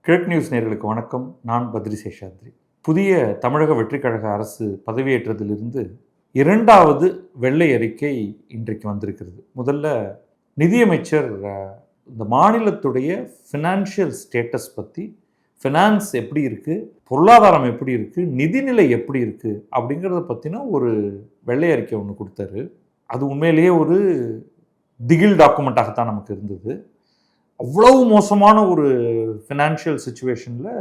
கிழக்கு நியூஸ் நேயர்களுக்கு வணக்கம். நான் பத்ரி சேஷாத்ரி. புதிய தமிழக வெற்றிக் கழக அரசு பதவியேற்றதிலிருந்து இரண்டாவது வெள்ளை அறிக்கை இன்றைக்கு வந்திருக்கிறது. முதல்ல நிதியமைச்சர் இந்த மாநிலத்துடைய ஃபினான்ஷியல் ஸ்டேட்டஸ் பற்றி, ஃபினான்ஸ் எப்படி இருக்குது, பொருளாதாரம் எப்படி இருக்குது, நிதிநிலை எப்படி இருக்குது அப்படிங்கிறத பற்றின ஒரு வெள்ளை அறிக்கை ஒன்று கொடுத்தாரு. அது உண்மையிலேயே ஒரு திகில் டாக்குமெண்ட்டாகத்தான் நமக்கு இருந்தது. அவ்வளவு மோசமான ஒரு ஃபினான்ஷியல் சுச்சுவேஷனில்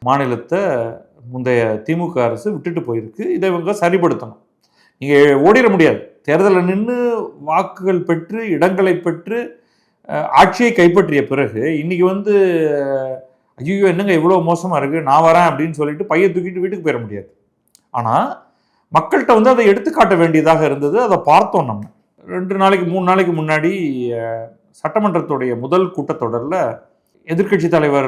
மாநிலத்தை முந்தைய திமுக அரசு விட்டுட்டு போயிருக்கு. இதை இவங்க சரிப்படுத்தணும். நீங்கள் ஓடிட முடியாது. தேர்தலில் நின்று வாக்குகள் பெற்று இடங்களை பெற்று ஆட்சியை கைப்பற்றிய பிறகு இன்னைக்கு ஐயோ என்னங்க இவ்வளோ மோசமாக இருக்குது, நான் வரேன் அப்படின்னு சொல்லிட்டு பையை தூக்கிட்டு வீட்டுக்கு போயிட முடியாது. ஆனால் மக்கள்கிட்ட அதை எடுத்துக்காட்ட வேண்டியதாக இருந்தது. அதை பார்த்தோம். நம்ம 3 நாளைக்கு முன்னாடி சட்டமன்றத்துடைய முதல் கூட்டத்தொடரில் எதிர்க்கட்சி தலைவர்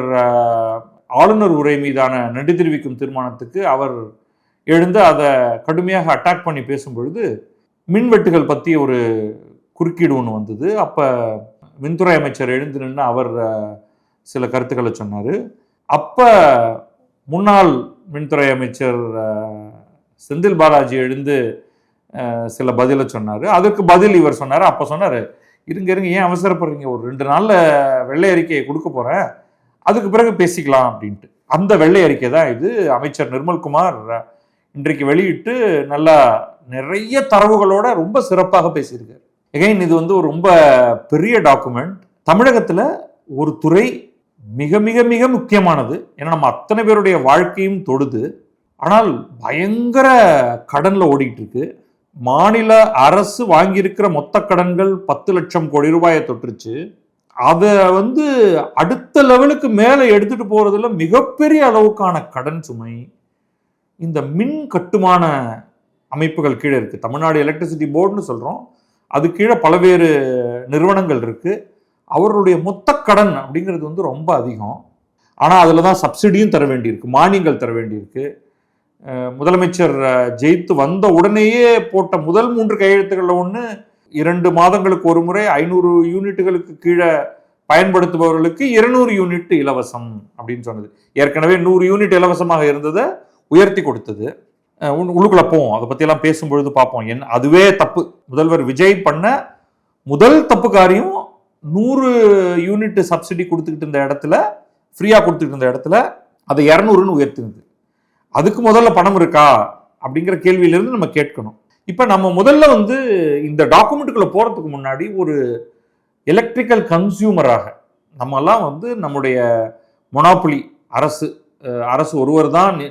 ஆளுநர் உரை மீதான நன்றி தெரிவிக்கும் தீர்மானத்துக்கு அவர் எழுந்து அதை கடுமையாக அட்டாக் பண்ணி பேசும்பொழுது மின்வெட்டுகள் பற்றி ஒரு குறுக்கீடு ஒன்று வந்தது. அப்போ மின்துறை அமைச்சர் எழுந்து நின்று அவர் சில கருத்துக்களை சொன்னார். அப்போ முன்னாள் மின்துறை அமைச்சர் செந்தில் பாலாஜி எழுந்து சில பதிலை சொன்னார். அதற்கு பதில் இவர் சொன்னார். அப்போ சொன்னார், இருங்க ஏன் அவசரப்படுறீங்க, ஒரு 2 நாளில் வெள்ளை அறிக்கையை கொடுக்க போகிறேன், அதுக்கு பிறகு பேசிக்கலாம் அப்படின்ட்டு. அந்த வெள்ளை அறிக்கை தான் இது. அமைச்சர் நிர்மல்குமார் இன்றைக்கு வெளியிட்டு நல்லா நிறைய தரவுகளோட ரொம்ப சிறப்பாக பேசியிருக்காரு. எகைன் இது ஒரு ரொம்ப பெரிய டாக்குமெண்ட். தமிழகத்தில் ஒரு துறை மிக மிக மிக முக்கியமானது. ஏன்னா நம்ம அத்தனை பேருடைய வாழ்க்கையும் தொடுது. ஆனால் பயங்கர கடனில் ஓடிட்டு இருக்கு. மாநில அரசு வாங்கியிருக்கிற மொத்த கடன்கள் 10 லட்சம் கோடி ரூபாயை தொற்றுச்சு. அதை அடுத்த லெவலுக்கு மேலே எடுத்துட்டு போறதுல மிகப்பெரிய அளவுக்கான கடன் சுமை இந்த மின் கட்டுமான அமைப்புகள் கீழே இருக்கு. தமிழ்நாடு எலக்ட்ரிசிட்டி போர்டுன்னு சொல்றோம். அது கீழே பல்வேறு நிறுவனங்கள் இருக்கு. அவர்களுடைய மொத்த கடன் அப்படிங்கிறது ரொம்ப அதிகம். ஆனால் அதில் தான் சப்சிடியும் தர வேண்டியிருக்கு, மானியங்கள் தர வேண்டியிருக்கு. முதலமைச்சர் ஜெயித்து வந்த உடனேயே போட்ட முதல் 3 கையெழுத்துக்களில் ஒன்று 2 மாதங்களுக்கு ஒரு முறை 500 யூனிட்டுகளுக்கு கீழே பயன்படுத்துபவர்களுக்கு 200 யூனிட் இலவசம் அப்படின்னு சொன்னது. ஏற்கனவே 100 யூனிட் இலவசமாக இருந்ததை உயர்த்தி கொடுத்தது. உள்ளுக்குள்ள போவோம், அதை பற்றியெல்லாம் பேசும்பொழுது பார்ப்போம். அதுவே தப்பு. முதல்வர் விஜய் பண்ண முதல் தப்பு காரியம் 100 யூனிட் சப்சிடி கொடுத்துக்கிட்டு இருந்த இடத்துல, ஃப்ரீயாக கொடுத்துக்கிட்டு இருந்த இடத்துல அதை 200ன்னு உயர்த்தினது. அதுக்கு முதல்ல பணம் இருக்கா அப்படிங்கிற கேள்வியிலிருந்து நம்ம கேட்கணும். இப்போ நம்ம முதல்ல இந்த டாக்குமெண்ட்டுக்குள்ள போகிறதுக்கு முன்னாடி ஒரு எலக்ட்ரிக்கல் கன்சியூமராக நம்மெல்லாம் நம்முடைய மொனாப்புலி அரசு ஒருவர் தான்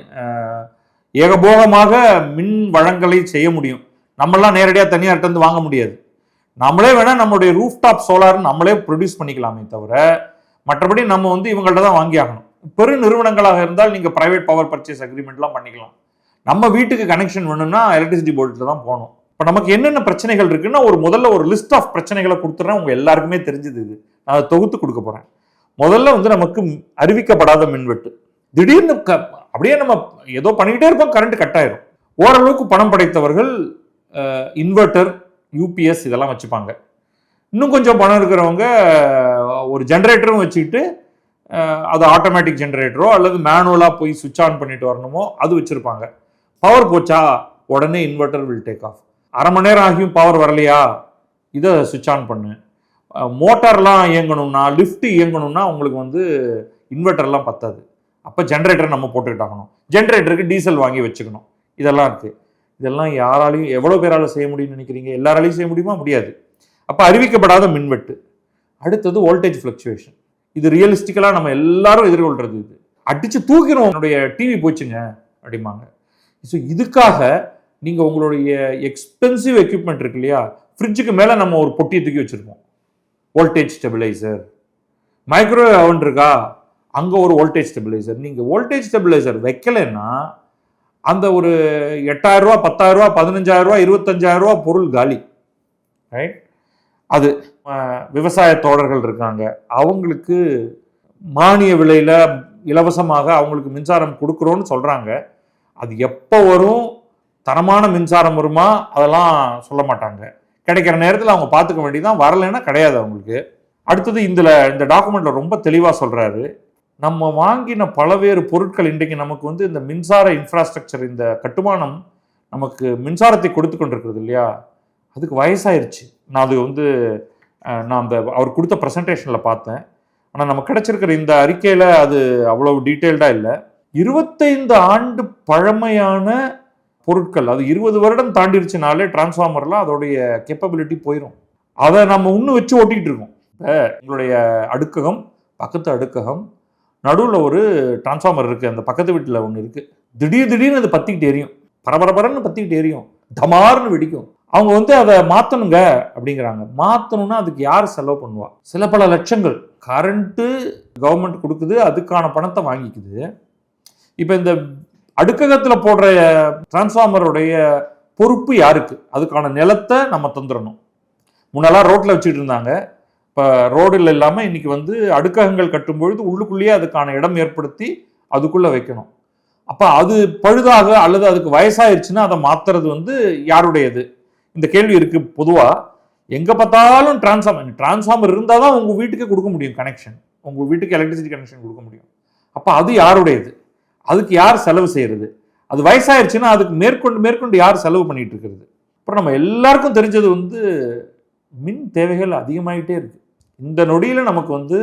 ஏகபோகமாக மின் வழங்கலை செய்ய முடியும். நம்மளாம் நேரடியாக தனியார்கிட்ட வாங்க முடியாது. நம்மளே வேணால் நம்மளுடைய ரூஃப்டாப் சோலார் நம்மளே ப்ரொடியூஸ் பண்ணிக்கலாமே தவிர மற்றபடி நம்ம இவங்கள்ட்ட தான் வாங்கி ஆகணும். பெரு நிறுவனங்களாக இருந்தால் நீங்கள் பிரைவேட் பவர் பர்ச்சேஸ் அக்ரிமெண்ட்லாம் பண்ணிக்கலாம். நம்ம வீட்டுக்கு கனெக்ஷன் வேணும்னா எலக்ட்ரிசிட்டி போர்டில் தான் போகணும். இப்போ நமக்கு என்னென்ன பிரச்சனைகள் இருக்குன்னா முதல்ல ஒரு லிஸ்ட் ஆஃப் பிரச்சனைகளை கொடுத்துறேன். உங்க எல்லாருக்குமே தெரிஞ்சது இது. நான் அதை தொகுத்து கொடுக்க போறேன். முதல்ல நமக்கு அறிவிக்கப்படாத மின்வெட்டு. திடீர்னு அப்படியே நம்ம ஏதோ பண்ணிக்கிட்டே இருப்போம், கரண்ட் கட் ஆயிரும். ஓரளவுக்கு பணம் படைத்தவர்கள் இன்வெர்டர், யூபிஎஸ் இதெல்லாம் வச்சுப்பாங்க. இன்னும் கொஞ்சம் பணம் இருக்கிறவங்க ஒரு ஜென்ரேட்டரும் வச்சுக்கிட்டு அது ஆட்டோமேட்டிக் ஜென்ரேட்டரோ அல்லது மேனுவலாக போய் சுவிட்ச் ஆன் பண்ணிட்டு வரணுமோ அது வச்சுருப்பாங்க. பவர் போச்சா உடனே இன்வெர்டர் வில் டேக் ஆஃப். அரை மணி நேரம் ஆகியும் பவர் வரலையா, இதை சுவிட்ச் ஆன் பண்ணு. மோட்டார்லாம் இயங்கணும்னா, லிஃப்ட் இயங்கணும்னா உங்களுக்கு இன்வெர்டர்லாம் பத்தாது. அப்போ ஜென்ரேட்டர் நம்ம போட்டுக்கிட்டாகணும். ஜென்ரேட்டருக்கு டீசல் வாங்கி வச்சுக்கணும். இதெல்லாம் இருக்குது. இதெல்லாம் யாராலையும் எவ்வளோ பேரால் செய்ய முடியும்னு நினைக்கிறீங்க? எல்லாராலையும் செய்ய முடியுமா? முடியாது. அப்போ அறிவிக்கப்படாத மின்வெட்டு. அடுத்தது வோல்டேஜ் ஃப்ளக்சுவேஷன். இது ரியலிஸ்டிக்கலாக நம்ம எல்லாரும் எதிர்கொள்றது. இது அடிச்சு தூக்கிடும். என்னுடைய டிவி போச்சுங்க அப்படிம்பாங்க. ஸோ இதுக்காக நீங்கள் உங்களுடைய எக்ஸ்பென்சிவ் எக்யூப்மெண்ட் இருக்கு இல்லையா, ஃப்ரிட்ஜுக்கு மேலே நம்ம ஒரு பொட்டியை தூக்கி வச்சுருப்போம். Voltage stabiliser. மைக்ரோவேவ் அவன் இருக்கா, அங்கே ஒரு வோல்டேஜ் ஸ்டெபிளைசர். நீங்கள் வோல்டேஜ் ஸ்டெபிளைசர் வைக்கலைன்னா அந்த ஒரு 8,000 ரூபா, 10,000 ரூபா, 15,000 ரூபா, 25,000 ரூபா பொருள் காலி. ரைட். அது விவசாய தோழர்கள் இருக்காங்க, அவங்களுக்கு மானிய விலையில் இலவசமாக அவங்களுக்கு மின்சாரம் கொடுக்குறோன்னு சொல்கிறாங்க. அது எப்போ வரும், தரமான மின்சாரம் வருமா, அதெல்லாம் சொல்ல மாட்டாங்க. கிடைக்கிற நேரத்தில் அவங்க பார்த்துக்க வேண்டியதான். வரலைன்னா கிடையாது அவங்களுக்கு. அடுத்தது இந்த டாக்குமெண்ட்டில் ரொம்ப தெளிவாக சொல்கிறாரு, நம்ம வாங்கின பலவேறு பொருட்கள் இன்றைக்கு நமக்கு வந்து இந்த மின்சார இன்ஃப்ராஸ்ட்ரக்சர், இந்த கட்டுமானம் நமக்கு மின்சாரத்தை கொடுத்து கொண்டிருக்கிறது இல்லையா, அதுக்கு வயசாயிருச்சு. நான் அது வந்து நான் அந்த அவர் கொடுத்த ப்ரெசன்டேஷனில் பார்த்தேன். ஆனால் நம்ம கிடைச்சிருக்கிற இந்த அறிக்கையில் அது அவ்வளவு டீட்டெயில்டாக இல்லை. 25 ஆண்டு பழமையான பொருட்கள், அது 20 வருடம் தாண்டிடுச்சுனாலே டிரான்ஸ்ஃபார்மர்லாம் அதோடைய கேப்பபிலிட்டி போயிடும். அதை நம்ம இன்னும் வச்சு ஓட்டிகிட்டு இருக்கோம். இப்போ எங்களுடைய அடுக்ககம், பக்கத்து அடுக்ககம், நடுவில் ஒரு டிரான்ஸ்ஃபார்மர் இருக்குது. அந்த பக்கத்து வீட்டில் ஒன்று இருக்குது. திடீர்னு அது பற்றிக்கிட்டு எரியும், பரபரன்னு பற்றிக்கிட்டு எரியும், டமார்னு வெடிக்கும். அவங்க வந்து அதை மாற்றணுங்க அப்படிங்கிறாங்க. மாற்றணும்னா அதுக்கு யார் செலவு பண்ணுவா? சில பல லட்சங்கள். கரண்ட்டு கவர்மெண்ட் கொடுக்குது, அதுக்கான பணத்தை வாங்கிக்குது. இப்போ இந்த அடுக்ககத்தில் போடுற டிரான்ஸ்ஃபார்மருடைய பொறுப்பு யாருக்கு? அதுக்கான நிலத்தை நம்ம தந்துடணும். முன்னெல்லாம் ரோட்டில் வச்சுட்டு இருந்தாங்க. இப்போ ரோடில் இல்லாமல் இன்னைக்கு வந்து அடுக்ககங்கள் கட்டும்பொழுது உள்ளுக்குள்ளேயே அதுக்கான இடம் ஏற்படுத்தி அதுக்குள்ளே வைக்கணும். அப்போ அது பழுதாக அல்லது அதுக்கு வயசாயிருச்சுன்னா அதை மாற்றுறது வந்து யாருடையது? இந்த கேள்வி இருக்கு. பொதுவாக எங்கே பார்த்தாலும் டிரான்ஸ்ஃபார்மர் இருந்தால் தான் உங்கள் வீட்டுக்கு கொடுக்க முடியும் கனெக்ஷன், உங்கள் வீட்டுக்கு எலக்ட்ரிசிட்டி கனெக்ஷன் கொடுக்க முடியும். அப்போ அது யாருடையது? அதுக்கு யார் செலவு செய்கிறது? அது வயசாயிருச்சுன்னா அதுக்கு மேற்கொண்டு யார் செலவு பண்ணிட்டு இருக்கிறது? அப்புறம் நம்ம எல்லாருக்கும் தெரிஞ்சது வந்து மின் தேவைகள் அதிகமாகிட்டே இருக்கு. இந்த நொடியில் நமக்கு வந்து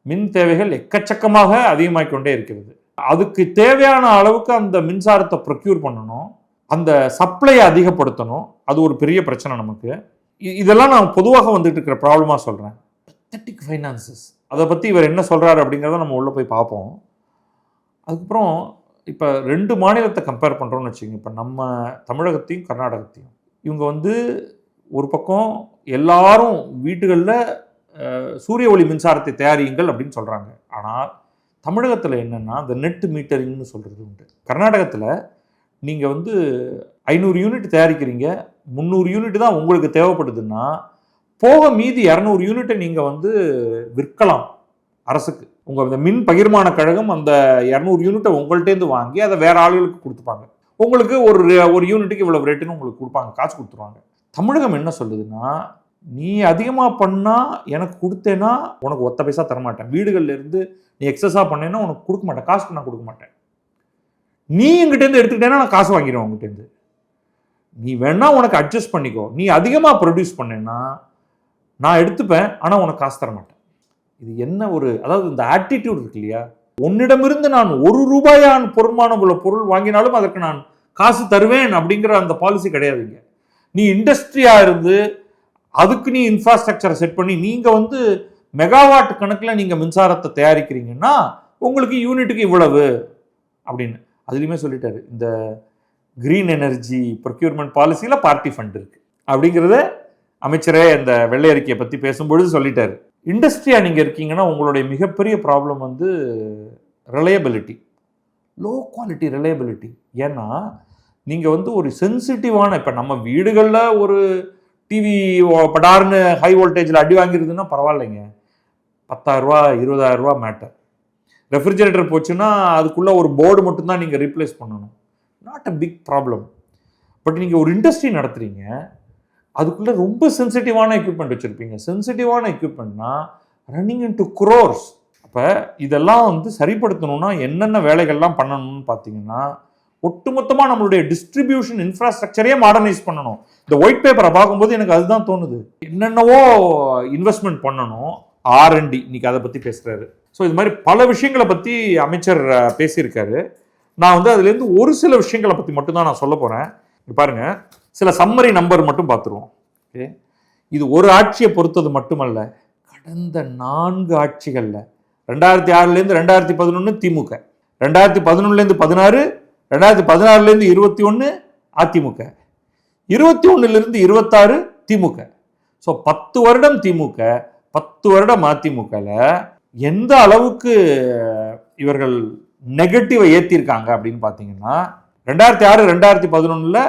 மின் தேவைகள் எக்கச்சக்கமாக அதிகமாகிக்கொண்டே இருக்கிறது. அதுக்கு தேவையான அளவுக்கு அந்த மின்சாரத்தை ப்ரொக்யூர் பண்ணணும், அந்த சப்ளையை அதிகப்படுத்தணும். அது ஒரு பெரிய பிரச்சனை நமக்கு. இதெல்லாம் நான் பொதுவாக வந்துட்டு இருக்கிற ப்ராப்ளமாக சொல்கிறேன். பத்தட்டிக் ஃபைனான்சஸ், அதை பற்றி இவர் என்ன சொல்கிறாரு அப்படிங்கிறத நம்ம உள்ளே போய் பார்ப்போம். அதுக்கப்புறம் இப்போ 2 மாநிலத்தை கம்பேர் பண்ணுறோம்னு வச்சுக்கோங்க. இப்போ நம்ம தமிழகத்தையும் கர்நாடகத்தையும். இவங்க வந்து ஒரு பக்கம் எல்லாரும் வீட்டுகளில் சூரிய ஒளி மின்சாரத்தை தயாரியுங்கள் அப்படின்னு சொல்கிறாங்க. ஆனால் தமிழகத்தில் என்னென்னா அந்த நெட் மீட்டரிங்னு சொல்கிறது உண்டு. கர்நாடகத்தில் நீங்கள் வந்து 500 யூனிட் தயாரிக்கிறீங்க, 300 யூனிட் தான் உங்களுக்கு தேவைப்படுதுன்னா போக மீதி 200 யூனிட்டை நீங்கள் வந்து விற்கலாம் அரசுக்கு. உங்கள் இந்த மின் பகிர்மான கழகம் அந்த 200 யூனிட்டை உங்கள்கிட்டேருந்து வாங்கி அதை வேற ஆளுகளுக்கு கொடுத்துப்பாங்க. உங்களுக்கு ஒரு யூனிட்டுக்கு இவ்வளோ ரேட்டுன்னு உங்களுக்கு கொடுப்பாங்க, காசு கொடுத்துருவாங்க. தமிழகம் என்ன சொல்லுதுன்னா, நீ அதிகமாக பண்ணால் எனக்கு கொடுத்தேன்னா உனக்கு ஒத்த பைசா தரமாட்டேன், வீடுகளில் இருந்து நீ எக்ஸஸாக பண்ணேன்னா உனக்கு கொடுக்க மாட்டேன், காசு நான் கொடுக்க மாட்டேன், நீ எங்கிட்டேருந்து எடுத்துக்கிட்டேன்னா நான் காசு வாங்கிடுவேன் உங்ககிட்டேருந்து, நீ வேணா உனக்கு அட்ஜஸ்ட் பண்ணிக்கோ, நீ அதிகமாக ப்ரொடியூஸ் பண்ணேன்னா நான் எடுத்துப்பேன் ஆனால் உனக்கு காசு தர மாட்டேன். இது என்ன ஒரு, அதாவது இந்த ஆட்டிடியூட் இருக்கு இல்லையா, உன்னிடமிருந்து நான் 1 ரூபாயான் பொருமானம் உள்ள பொருள் வாங்கினாலும் அதற்கு நான் காசு தருவேன் அப்படிங்கிற அந்த பாலிசி கிடையாதுங்க. நீ இண்டஸ்ட்ரியா இருந்து அதுக்கு நீ இன்ஃப்ராஸ்ட்ரக்சரை செட் பண்ணி நீங்கள் வந்து மெகாவாட் கணக்கில் நீங்கள் மின்சாரத்தை தயாரிக்கிறீங்கன்னா உங்களுக்கு யூனிட்டுக்கு இவ்வளவு அப்படின்னு அதுலேயுமே சொல்லிட்டாரு. இந்த கிரீன் எனர்ஜி ப்ரொக்யூர்மெண்ட் பாலிசியில் பார்ட்டி ஃபண்ட் இருக்கு அப்படிங்கிறத அமைச்சரே இந்த வெள்ளை அறிக்கையை பற்றி பேசும்பொழுது சொல்லிட்டாரு. இண்டஸ்ட்ரியாக நீங்கள் இருக்கீங்கன்னா உங்களுடைய மிகப்பெரிய ப்ராப்ளம் வந்து ரிலையபிலிட்டி, லோ குவாலிட்டி ரிலையபிலிட்டி. ஏன்னா நீங்கள் வந்து ஒரு சென்சிட்டிவான, இப்போ நம்ம வீடுகளில் ஒரு டிவி படார்னு ஹை வோல்டேஜில் அடி வாங்கிருதுன்னா பரவாயில்லைங்க, 10,000 ரூபா 20,000 ரூபா மேட்டர். ரெஃப்ரிஜரேட்டர் போச்சுன்னா அதுக்குள்ளே ஒரு போர்டு மட்டும்தான் நீங்கள் ரீப்ளேஸ் பண்ணணும், not a big problem. But நீங்கள் ஒரு இண்டஸ்ட்ரி நடத்துகிறீங்க, அதுக்குள்ளே ரொம்ப சென்சிட்டிவான எக்யூப்மெண்ட் வச்சுருப்பீங்க. சென்சிட்டிவான எக்யூப்மெண்ட்னா ரன்னிங் இன்டு க்ரோர்ஸ். அப்போ இதெல்லாம் வந்து சரிப்படுத்தணும்னா என்னென்ன வேலைகள்லாம் பண்ணணும்னு பார்த்தீங்கன்னா, ஒட்டுமொத்தமாக நம்மளுடைய டிஸ்ட்ரிபியூஷன் இன்ஃப்ராஸ்ட்ரக்சரையே மாடர்னைஸ் பண்ணணும். இந்த ஒயிட் பேப்பரை பார்க்கும்போது எனக்கு அதுதான் தோணுது. என்னென்னவோ இன்வெஸ்ட்மெண்ட் பண்ணணும், R&D, இன்னைக்கு அதை பற்றி பேசுகிறாரு. ஸோ இது மாதிரி பல விஷயங்களை பற்றி அமைச்சர் பேசியிருக்காரு. நான் வந்து அதுலேருந்து ஒரு சில விஷயங்களை பற்றி மட்டும்தான் நான் சொல்ல போகிறேன். பாருங்க, சில சம்மரி நம்பர் மட்டும் பார்த்துருவோம். ஓகே, இது ஒரு ஆட்சியை பொறுத்தது மட்டுமல்ல, கடந்த 4 ஆட்சிகளில் 2006லேருந்து 2011 திமுக, 2011லேருந்து 16, 2016லேருந்து 21 அதிமுக, 21லேருந்து 26 திமுக. ஸோ 10 வருடம் திமுக, 10 வருடம் அதிமுகவில் எந்த அளவுக்கு இவர்கள் நெகட்டிவை ஏற்றிருக்காங்க அப்படின்னு பார்த்தீங்கன்னா, 2006 2011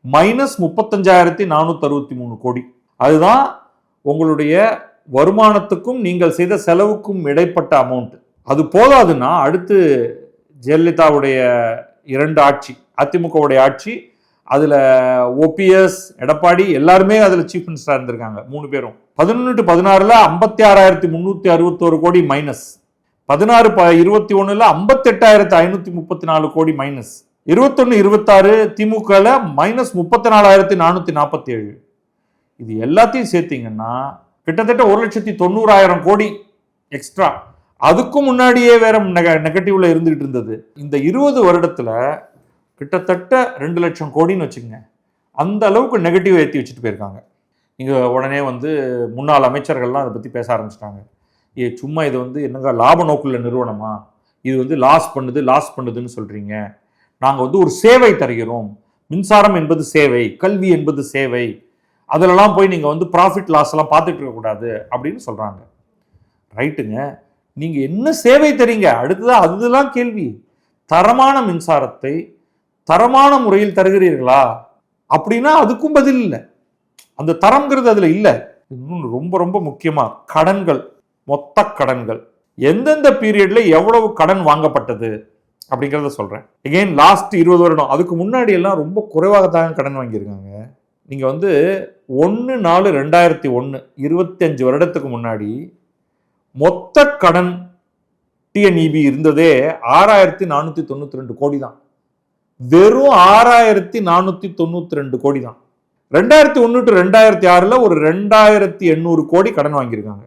மைனஸ் 35,463 கோடி. அதுதான் உங்களுடைய வருமானத்துக்கும் நீங்கள் செய்த செலவுக்கும் இடைப்பட்ட அமௌண்ட். அது போதாதுன்னா அடுத்து ஜெயலலிதாவுடைய 2 ஆட்சி, அதிமுகவுடைய ஆட்சி, அதில் OPS எடப்பாடி எல்லாருமே அதில் சீஃப் மினிஸ்டராக இருந்திருக்காங்க 3 பேரும். 11 to 16 56,361 கோடி மைனஸ். 16-21 58,534 கோடி மைனஸ். 21-26 திமுக மைனஸ் 34,447. இது எல்லாத்தையும் சேர்த்தீங்கன்னா கிட்டத்தட்ட 1,90,000 கோடி எக்ஸ்ட்ரா. அதுக்கும் முன்னாடியே வேற நெகட்டிவ்ல இருந்துகிட்டு இருந்தது. இந்த 20 வருடத்துல கிட்டத்தட்ட 2 லட்சம் கோடின்னு வச்சுக்கோங்க. அந்த அளவுக்கு நெகட்டிவ் ஏற்றி வச்சுட்டு போயிருக்காங்க. நீங்க உடனே முன்னாள் அமைச்சர்கள்லாம் அதை பத்தி பேச ஆரம்பிச்சிட்டாங்க. சும்மா இது என்னங்க லாப நோக்குள்ள நிறுவனமா, இது லாஸ் பண்ணுதுன்னு சொல்றீங்க. நாங்க ஒரு சேவை தருகிறோம். மின்சாரம் என்பது சேவை, கல்வி என்பது சேவை. அதிலெல்லாம் போய் நீங்க ப்ராஃபிட் லாஸ் எல்லாம் பார்த்துட்டு இருக்க கூடாது அப்படின்னு சொல்றாங்க. ரைட்டுங்க, நீங்க என்ன சேவை தரீங்க அடுத்ததான் அதுதான் கேள்வி. தரமான மின்சாரத்தை தரமான முறையில் தருகிறீர்களா அப்படின்னா அதுக்கும் பதில் இல்லை. அந்த தரம்ங்கிறது அதுல இல்லை. இன்னொன்று ரொம்ப ரொம்ப முக்கியமா, கடன்கள், மொத்த கடன்கள் எந்தெந்த பீரியட்ல எவ்வளவு கடன் வாங்கப்பட்டது அப்படிங்கிறத சொல்றேன். எகெயின் லாஸ்ட் 20 வருடம், அதுக்கு முன்னாடி எல்லாம் ரொம்ப குறைவாகத்தான் கடன் வாங்கியிருக்காங்க. நீங்க 1/4/2001 25 வருடத்துக்கு முன்னாடி மொத்த கடன் டிஎன்இபி இருந்ததே 6,492 கோடி தான். வெறும் 6,492 கோடி தான். 2001 to 2006 ஒரு 2,800 கோடி கடன் வாங்கியிருக்காங்க.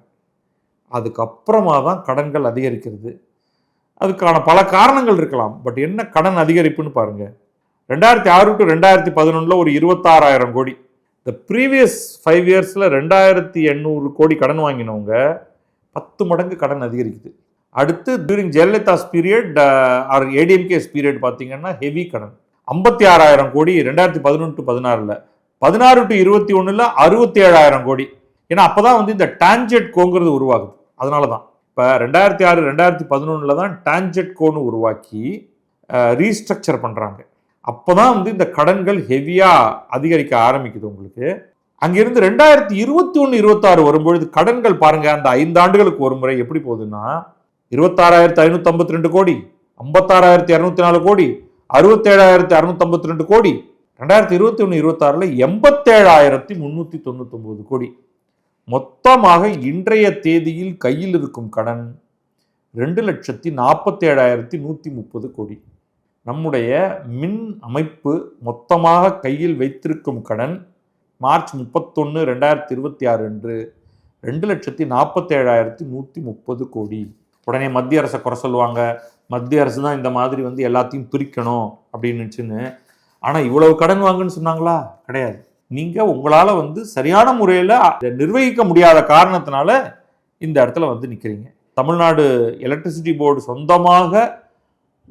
அதுக்கப்புறமா தான் கடன்கள் அதிகரிக்கிறது. அதுக்கான பல காரணங்கள் இருக்கலாம். பட் என்ன கடன் அதிகரிப்புன்னு பாருங்க. 2006 to 2011 ஒரு 26,000 கோடி. இந்த ப்ரீவியஸ் 5 இயர்ஸ்ல 2,800 கோடி கடன் வாங்கினவங்க 10 மடங்கு கடன் அதிகரிக்குது. அடுத்து during Jayalalithaa's period or ADMK's period பார்த்தீங்கன்னா ஹெவி கடன் 56,000 கோடி 2011 to 16. 16 to 21 67,000 கோடி. ஏன்னா அப்பதான் இந்த டான்ஜெட் கோங்கிறது உருவாகுது. அதனால தான் இப்போ 2006 2011 தான் டான்ஜெட் கோன்னு உருவாக்கி ரீஸ்ட்ரக்சர் பண்ணுறாங்க. அப்போ தான் இந்த கடன்கள் ஹெவியாக அதிகரிக்க ஆரம்பிக்குது உங்களுக்கு. அங்கிருந்து 2021-26 வரும்பொழுது கடன்கள் பாருங்க, அந்த 5 ஆண்டுகளுக்கு ஒரு முறை எப்படி போகுதுன்னா 26,552 கோடி, 56,204 கோடி, 67,652 கோடி. 2021-26 87,399 கோடி. மொத்தமாக இன்றைய தேதியில் கையில் இருக்கும் கடன் 2,47,130 கோடி. நம்முடைய மின் அமைப்பு மொத்தமாக கையில் வைத்திருக்கும் கடன் மார்ச் 31, 2026 அன்று 2,47,130 கோடி. உடனே மத்திய அரசை குறை சொல்லுவாங்க. மத்திய அரசு தான் இந்த மாதிரி எல்லாத்தையும் பிரிக்கணும் அப்படின்னுச்சுன்னு. ஆனால் இவ்வளவு கடன் வாங்குன்னு சொன்னாங்களா? கிடையாது. நீங்கள் உங்களால் சரியான முறையில் நிர்வகிக்க முடியாத காரணத்தினால இந்த இடத்துல நிற்கிறீங்க. தமிழ்நாடு எலக்ட்ரிசிட்டி போர்டு சொந்தமாக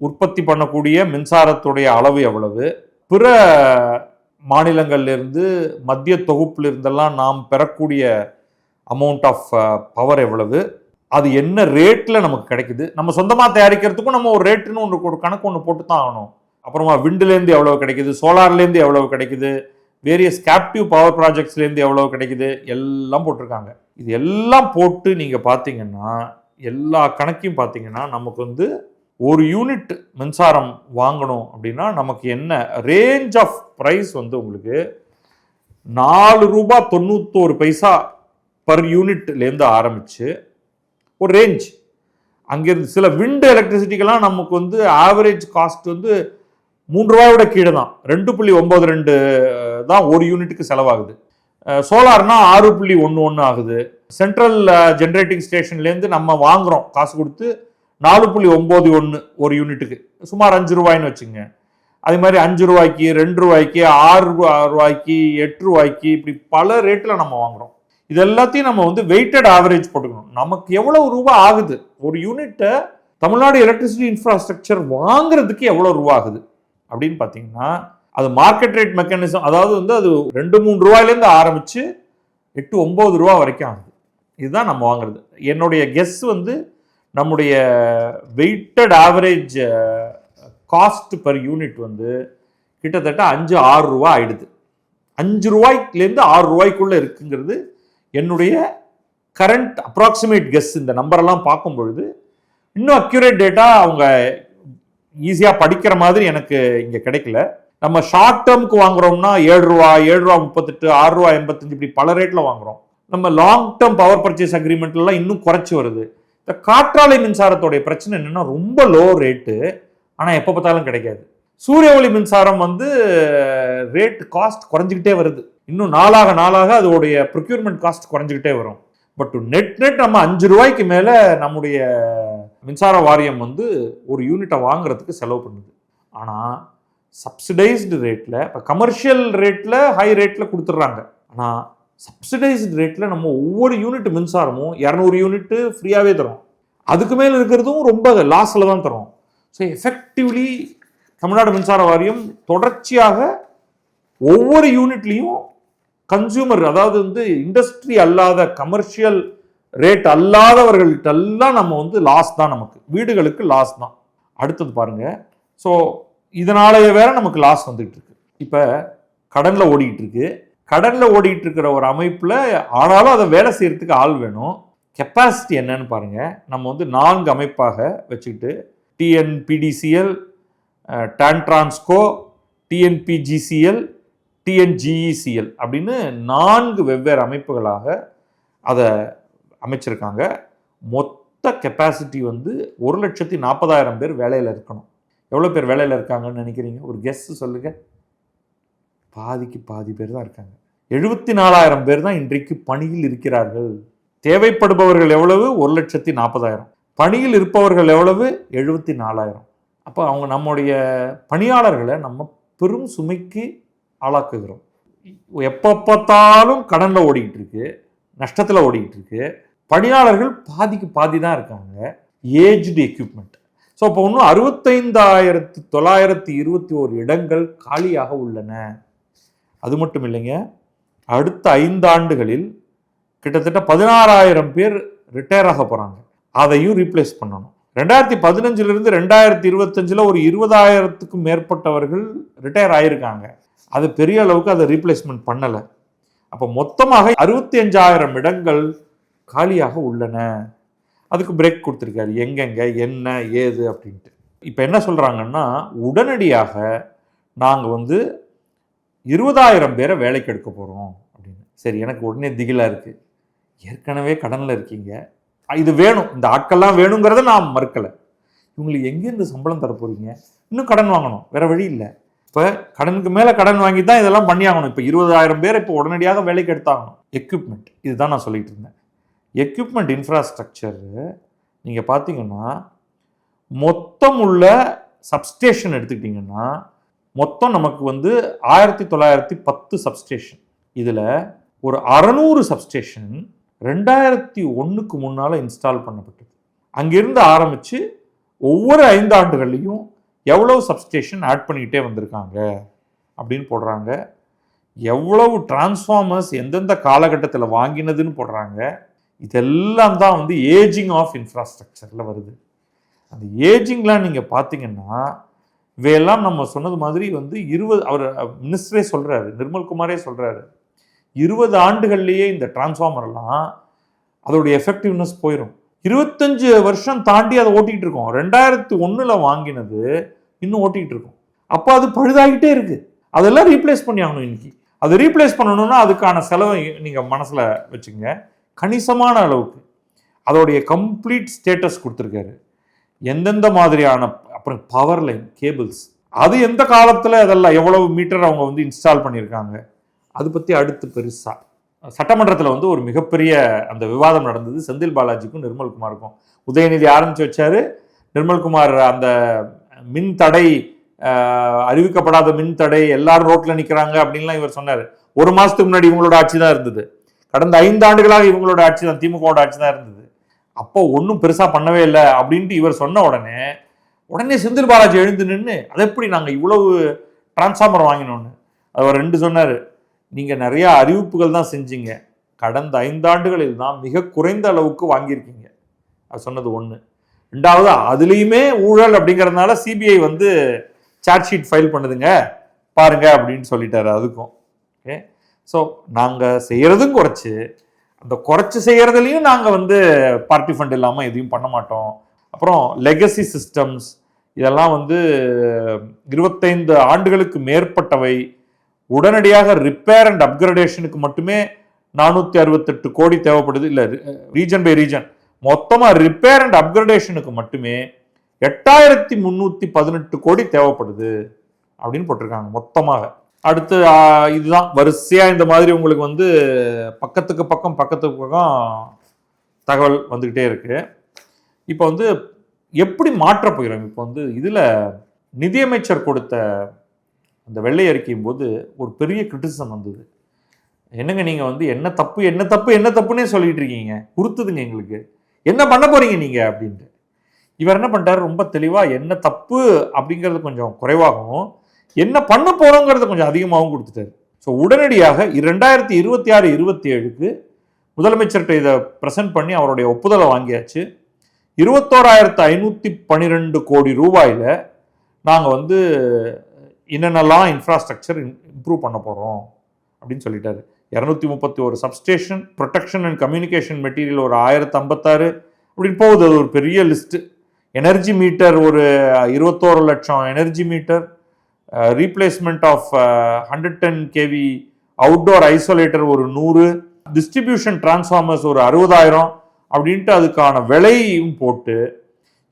உற்பத்தி பண்ணக்கூடிய மின்சாரத்துடைய அளவு எவ்வளவு, பிற மாநிலங்கள்லேருந்து மத்திய தொகுப்பிலிருந்தெல்லாம் நாம் பெறக்கூடிய அமௌண்ட் ஆஃப் பவர் எவ்வளவு, அது என்ன ரேட்டில் நமக்கு கிடைக்குது. நம்ம சொந்தமாக தயாரிக்கிறதுக்கும் நம்ம ஒரு ரேட்டுன்னு ஒரு கணக்கு ஒன்று போட்டு தான் ஆகணும். அப்புறமா விண்டுலேருந்து எவ்வளவு கிடைக்குது, சோலார்லேருந்து எவ்வளவு கிடைக்குது, வேரியஸ் கேப்டிவ் பவர் ப்ராஜெக்ட்ஸ்லேருந்து எவ்வளவு கிடைக்குது, எல்லாம் போட்டிருக்காங்க. இது எல்லாம் போட்டு நீங்கள் பார்த்தீங்கன்னா, எல்லா கணக்கையும் பார்த்தீங்கன்னா நமக்கு ஒரு யூனிட் மின்சாரம் வாங்கணும் அப்படின்னா நமக்கு என்ன ரேஞ்ச் ஆஃப் ப்ரைஸ் உங்களுக்கு ₹4.91 பர் யூனிட்லேருந்து ஆரம்பிச்சு ஒரு ரேஞ்ச். அங்கிருந்து சில விண்டு எலக்ட்ரிசிட்டிக்கெல்லாம் நமக்கு ஆவரேஜ் காஸ்ட் ₹3 கீழே தான். 2.92 தான் ஒரு யூனிட்டுக்கு செலவாகுது. சோலார்னா 6.11 ஆகுது. சென்ட்ரல் ஜென்ரேட்டிங் ஸ்டேஷன்லேருந்து நம்ம வாங்குறோம் காசு கொடுத்து 4.91 ஒரு யூனிட்டுக்கு, சுமார் ₹5 வச்சுங்க. அதே மாதிரி ₹5, ₹2, ₹6, ₹8 இப்படி பல ரேட்டில் நம்ம வாங்குறோம். இது எல்லாத்தையும் நம்ம வெயிட்டட் ஆவரேஜ் போட்டுக்கணும். நமக்கு எவ்வளவு ரூபாய் ஆகுது ஒரு யூனிட்டை தமிழ்நாடு எலக்ட்ரிசிட்டி இன்ஃப்ராஸ்ட்ரக்சர் வாங்குறதுக்கு எவ்வளவு ரூபா ஆகுது அப்படின்னு பார்த்தீங்கன்னா, அது மார்க்கெட் ரேட் மெக்கானிசம். அதாவது அது ₹2-3 ஆரம்பிச்சு ₹8-9 வரைக்கும் ஆகுது. இதுதான் நம்ம வாங்குறது. என்னுடைய கெஸ் நம்முடைய weighted average cost per unit கிட்டத்தட்ட ₹5-6 ஆயிடுது. ₹5லேருந்து ₹6 இருக்குங்கிறது என்னுடைய கரண்ட் அப்ராக்சிமேட் கெஸ். இந்த நம்பரெல்லாம் பார்க்கும் பொழுது இன்னும் அக்யூரேட் டேட்டா அவங்க ஈஸியாக படிக்கிற மாதிரி எனக்கு இங்கே கிடைக்கல. நம்ம ஷார்ட் டேர்முக்கு வாங்குறோம்னா ₹7, ₹7.38, ₹6.85 இப்படி பல ரேட்டில் வாங்குறோம். நம்ம லாங் டேர்ம் பவர் பர்ச்சேஸ் அக்ரிமெண்ட்லாம் இன்னும் குறைச்சி வருது. இந்த காற்றாலை மின்சாரத்தோடைய பிரச்சனை என்னன்னா ரொம்ப லோ ரேட்டு, ஆனால் எப்போ பார்த்தாலும் கிடைக்காது. சூரிய ஒளி மின்சாரம் வந்து ரேட் காஸ்ட் குறைஞ்சிக்கிட்டே வருது. இன்னும் நாளாக அதோடைய ப்ரொக்யூர்மெண்ட் காஸ்ட் குறைஞ்சிக்கிட்டே வரும். பட் நெட் நம்ம 5 ரூபாய்க்கு மேலே நம்முடைய மின்சார வாரியம் வந்து ஒரு யூனிட்டை வாங்குறதுக்கு செலவு பண்ணுது. ஆனால் சப்சிடைஸ்டு ரேட்டில், இப்போ கமர்ஷியல் ரேட்டில் ஹை ரேட்டில் கொடுத்துட்றாங்க. ஆனால் சப்சிடைஸ்டு ரேட்டில் நம்ம ஒவ்வொரு யூனிட் மின்சாரமும் 200 யூனிட்டு ஃப்ரீயாகவே தரும். அதுக்கு மேலே இருக்கிறதும் ரொம்ப லாஸில் தான் தரும். ஸோ எஃபெக்டிவ்லி தமிழ்நாடு மின்சார வாரியம் தொடர்ச்சியாக ஒவ்வொரு யூனிட்லேயும் கன்சியூமர், அதாவது வந்து இண்டஸ்ட்ரி அல்லாத கமர்ஷியல் ரேட் அல்லாதவர்கள்ட்டெல்லாம் நம்ம வந்து லாஸ் தான், நமக்கு வீடுகளுக்கு லாஸ் தான். அடுத்தது பாருங்க, ஸோ இதனாலேயே வேற நமக்கு லாஸ் வந்துகிட்டு இருக்கு. இப்போ கடனில் ஓடிக்கிட்டு இருக்கு. கடனில் ஓடிட்டு இருக்கிற ஒரு அமைப்பில் ஆனாலும் அதை வேலை செய்யறதுக்கு ஆள் வேணும். கெப்பாசிட்டி என்னன்னு பாருங்க. நம்ம வந்து 4 அமைப்பாக வச்சுக்கிட்டு TNPDCL, டான்ட்ரான்ஸ்கோ, TNPGCL, TNGECL அப்படின்னு 4 வெவ்வேறு அமைப்புகளாக அதை அமைச்சிருக்காங்க. மொத்த கெப்பாசிட்டி வந்து 1,40,000 பேர் வேலையில் இருக்கணும். எவ்வளோ பேர் வேலையில் இருக்காங்கன்னு நினைக்கிறீங்க? ஒரு கெஸ் சொல்லுங்க. பாதிக்கு பாதி பேர் தான் இருக்காங்க. 74,000 பேர் தான் இன்றைக்கு பணியில் இருக்கிறார்கள். தேவைப்படுபவர்கள் எவ்வளவு? 1,40,000. பணியில் இருப்பவர்கள் எவ்வளவு? 74,000. அப்போ அவங்க நம்முடைய பணியாளர்களை நம்ம பெரும் சுமைக்கு ஆளாக்குகிறோம். எப்போ பார்த்தாலும் கடனில் ஓடிக்கிட்டு இருக்கு, நஷ்டத்தில் ஓடிக்கிட்டு இருக்கு. பணியாளர்கள் பாதிக்கு பாதி தான் இருக்காங்க. Aged equipment. ஸோ இப்போ இன்னும் 65,921 இடங்கள் காலியாக உள்ளன. அது மட்டும் இல்லைங்க, அடுத்த 5 ஆண்டுகளில் கிட்டத்தட்ட 16,000 பேர் ரிட்டையர் ஆக போகிறாங்க. அதையும் ரீப்ளேஸ் பண்ணணும். 2015 2025 ஒரு 20,000க்கும் மேற்பட்டவர்கள் ரிட்டையர் ஆகியிருக்காங்க. அது பெரிய அளவுக்கு அதை ரீப்ளேஸ்மெண்ட் பண்ணலை. அப்போ மொத்தமாக 65,000 இடங்கள் காலியாக உள்ளன. அதுக்கு பிரேக் கொடுத்துருக்காரு, எங்கெங்க என்ன ஏது அப்படின்ட்டு. இப்போ என்ன சொல்கிறாங்கன்னா, உடனடியாக நாங்கள் வந்து 20,000 பேரை வேலைக்கு எடுக்க போகிறோம் அப்படின்னு. சரி, எனக்கு உடனே திகிலாக இருக்குது. ஏற்கனவே கடனில் இருக்கீங்க, இது வேணும், இந்த ஆட்கள்லாம் வேணுங்கிறத நான் மறுக்கலை. இவங்களுக்கு எங்கேருந்து சம்பளம் தர போகிறீங்க? இன்னும் கடன் வாங்கணும், வேறு வழி இல்லை. இப்போ கடனுக்கு மேலே கடன் வாங்கி தான் இதெல்லாம் பண்ணி ஆகணும். இப்போ 20,000 பேரை இப்போ உடனடியாக வேலைக்கு எடுத்தாகணும். எக்யூப்மெண்ட், இதுதான் நான் சொல்லிட்டு இருந்தேன். எக்யூப்மெண்ட் இன்ஃப்ராஸ்ட்ரக்சர் நீங்கள் பார்த்தீங்கன்னா, மொத்தம் உள்ள சப்ஸ்டேஷன் எடுத்துக்கிட்டிங்கன்னா மொத்தம் நமக்கு வந்து 1910 சப்ஸ்டேஷன். இதில் ஒரு 600 சப்ஸ்டேஷன் 2001க்கு முன்னால் இன்ஸ்டால் பண்ணப்பட்டது. அங்கிருந்து ஆரம்பித்து ஒவ்வொரு 5 ஆண்டுகள்லையும் எவ்வளவு சப்ஸ்டேஷன் ஆட் பண்ணிக்கிட்டே வந்திருக்காங்க அப்படின்னு போடுறாங்க. எவ்வளவு டிரான்ஸ்ஃபார்மர்ஸ் எந்தெந்த காலகட்டத்தில் வாங்கினதுன்னு போடுறாங்க. இதெல்லாம் தான் வந்து ஏஜிங் ஆஃப் இன்ஃப்ராஸ்ட்ரக்சரில் வருது. அந்த ஏஜிங்லாம் நீங்கள் பார்த்தீங்கன்னா, இவையெல்லாம் நம்ம சொன்னது மாதிரி வந்து 20, அவர் மினிஸ்டரே சொல்கிறாரு, நிர்மல்குமாரே சொல்கிறாரு, 20 ஆண்டுகள்லேயே இந்த டிரான்ஸ்ஃபார்மர்லாம் அதோடைய எஃபெக்டிவ்னஸ் போயிடும். 25 வருஷம் தாண்டி அதை ஓட்டிகிட்டு இருக்கோம். 2001 வாங்கினது இன்னும் ஓட்டிகிட்டு இருக்கோம். அப்போ அது பழுதாகிட்டே இருக்குது. அதெல்லாம் ரீப்ளேஸ் பண்ணி ஆகணும். இன்னைக்கு அதை ரீப்ளேஸ் பண்ணணும்னா அதுக்கான செலவை நீங்கள் மனசில் வச்சுங்க. கணிசமான அளவுக்கு அதோடைய கம்ப்ளீட் ஸ்டேட்டஸ் கொடுத்துருக்காரு. எந்தெந்த மாதிரியான, அப்புறம் பவர் லைன் கேபிள்ஸ், அது எந்த காலத்தில் அதெல்லாம் எவ்வளவு மீட்டர் அவங்க வந்து இன்ஸ்டால் பண்ணியிருக்காங்க, அது பற்றி அடுத்து பெருசாக சட்டமன்றத்தில் வந்து ஒரு மிகப்பெரிய அந்த விவாதம் நடந்தது. செந்தில் பாலாஜிக்கும் நிர்மல்குமாருக்கும். உதயநிதி ஆரம்பித்து வச்சாரு, நிர்மல்குமார் அந்த மின் தடை, அறிவிக்கப்படாத மின் தடை, எல்லாரும் ரோட்டில் நிற்கிறாங்க அப்படின்லாம் இவர் சொன்னார். 1 மாதத்துக்கு முன்னாடி இவங்களோட ஆட்சி தான் இருந்தது. கடந்த 5 ஆண்டுகளாக இவங்களோட ஆட்சி தான், திமுகவோட ஆட்சி தான் இருந்தது. அப்போ ஒன்றும் பெருசாக பண்ணவே இல்லை அப்படின்ட்டு இவர் சொன்ன உடனே செந்தில் பாலாஜி எழுந்து நின்று, அதை எப்படி நாங்கள் இவ்வளவு டிரான்ஸ்ஃபார்மர் வாங்கினோன்னு அவர் 2 சொன்னார். நீங்கள் நிறையா அறிவிப்புகள் தான் செஞ்சீங்க, கடந்த 5 ஆண்டுகளில் தான் மிக குறைந்த அளவுக்கு வாங்கியிருக்கீங்க. அது சொன்னது 1. 2வது, அதுலேயுமே ஊழல் அப்படிங்கிறதுனால சிபிஐ வந்து சார்ஜ் ஷீட் ஃபைல் பண்ணுதுங்க பாருங்க அப்படின்னு சொல்லிட்டாரு. அதுக்கும் ஓகே. ஸோ நாங்கள் செய்கிறதும் குறைச்சி, அந்த குறைச்சி செய்கிறதுலையும் நாங்கள் வந்து பார்ட்டி ஃபண்ட் இல்லாமல் எதையும் பண்ண மாட்டோம். அப்புறம் லெகசி சிஸ்டம்ஸ், இதெல்லாம் வந்து 25 ஆண்டுகளுக்கு மேற்பட்டவை. உடனடியாக ரிப்பேர் அண்ட் அப்கிரேடேஷனுக்கு மட்டுமே 468 கோடி தேவைப்படுது. இல்லை, ரீஜன் பை ரீஜன் மொத்தமாக ரிப்பேர் அண்ட் அப்கிரேடேஷனுக்கு மட்டுமே 8318 கோடி தேவைப்படுது அப்படின்னு போட்டிருக்காங்க மொத்தமாக. அடுத்து இதுதான் வரிசையாக இந்த மாதிரி உங்களுக்கு வந்து பக்கத்துக்கு பக்கம் தகவல் வந்துக்கிட்டே இருக்கு. இப்போ வந்து எப்படி மாற்ற போகிறோம்? இப்போ வந்து இதில் நிதியமைச்சர் கொடுத்த அந்த வெள்ளை அறிக்கையும் போது ஒரு பெரிய கிரிட்டிசிசம் வந்தது. என்னங்க நீங்கள் வந்து என்ன தப்புன்னே சொல்லிட்டு இருக்கீங்க, உறுத்துதுங்க எங்களுக்கு, என்ன பண்ண போறீங்க நீங்கள் அப்படின்ட்டு. இவர் என்ன பண்ணிட்டாரு, ரொம்ப தெளிவாக என்ன தப்பு அப்படிங்கிறது கொஞ்சம் குறைவாகவும் என்ன பண்ண போகிறோங்கிறது கொஞ்சம் அதிகமாகவும் கொடுத்துட்டாரு. ஸோ உடனடியாக 2026-27க்கு முதலமைச்சர்கிட்ட இதை ப்ரெசென்ட் பண்ணி அவருடைய ஒப்புதலை வாங்கியாச்சு. 21,512 கோடி ரூபாயில் நாங்கள் வந்து என்னென்னலாம் இன்ஃப்ராஸ்ட்ரக்சர் இம்ப்ரூவ் பண்ண போகிறோம் அப்படின்னு சொல்லிட்டாரு. 231 substation, protection and communication material ஒரு 1056 அப்படின்னு போகுது. அது ஒரு பெரிய லிஸ்ட்டு. எனர்ஜி மீட்டர் ஒரு 21 லட்சம் energy meter, replacement of 110 kV outdoor isolator ஒரு 100, டிஸ்ட்ரிபியூஷன் டிரான்ஸ்ஃபார்மர்ஸ் ஒரு 60,000 அப்படின்ட்டு அதுக்கான விலையும் போட்டு,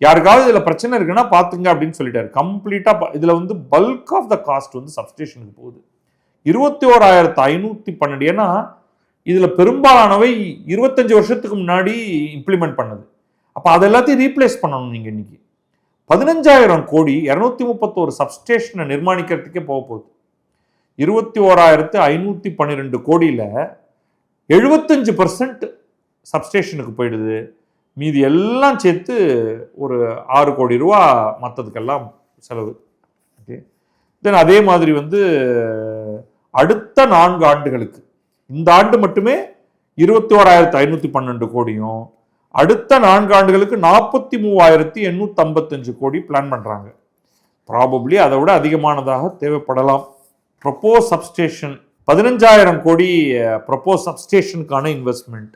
யாருக்காவது இதில் பிரச்சனை இருக்குன்னா பார்த்துங்க அப்படின்னு சொல்லிட்டாரு. கம்ப்ளீட்டாக இதில் வந்து பல்க் ஆஃப் த காஸ்ட் வந்து சப்ஸ்டேஷனுக்கு போகுது. 21,512. ஏன்னா இதில் பெரும்பாலானவை 25 வருஷத்துக்கு முன்னாடி இம்ப்ளிமெண்ட் பண்ணது. அப்போ அது எல்லாத்தையும் ரீப்ளேஸ் பண்ணணும். நீங்கள் இன்னைக்கு 15,000 கோடி 231 சப்ஸ்டேஷனை நிர்மாணிக்கிறதுக்கே போக போகுது. 21,512 கோடியில் 75% சப்ஸ்டேஷனுக்கு போயிடுது. மீதி எல்லாம் சேர்த்து ஒரு 6 கோடி ரூபா மற்றதுக்கெல்லாம் செலவு. ஓகே, தென் அதே மாதிரி வந்து அடுத்த 4 ஆண்டுகளுக்கு, இந்த ஆண்டு மட்டுமே 21,512 கோடியும், அடுத்த 4 ஆண்டுகளுக்கு 43,855 கோடி பிளான் பண்ணுறாங்க. ப்ராபப்ளி அதை விட அதிகமானதாக தேவைப்படலாம். ப்ரொப்போஸ் சப்ஸ்டேஷன் 15,000 கோடி ப்ரொப்போஸ் சப்ஸ்டேஷனுக்கான இன்வெஸ்ட்மெண்ட்.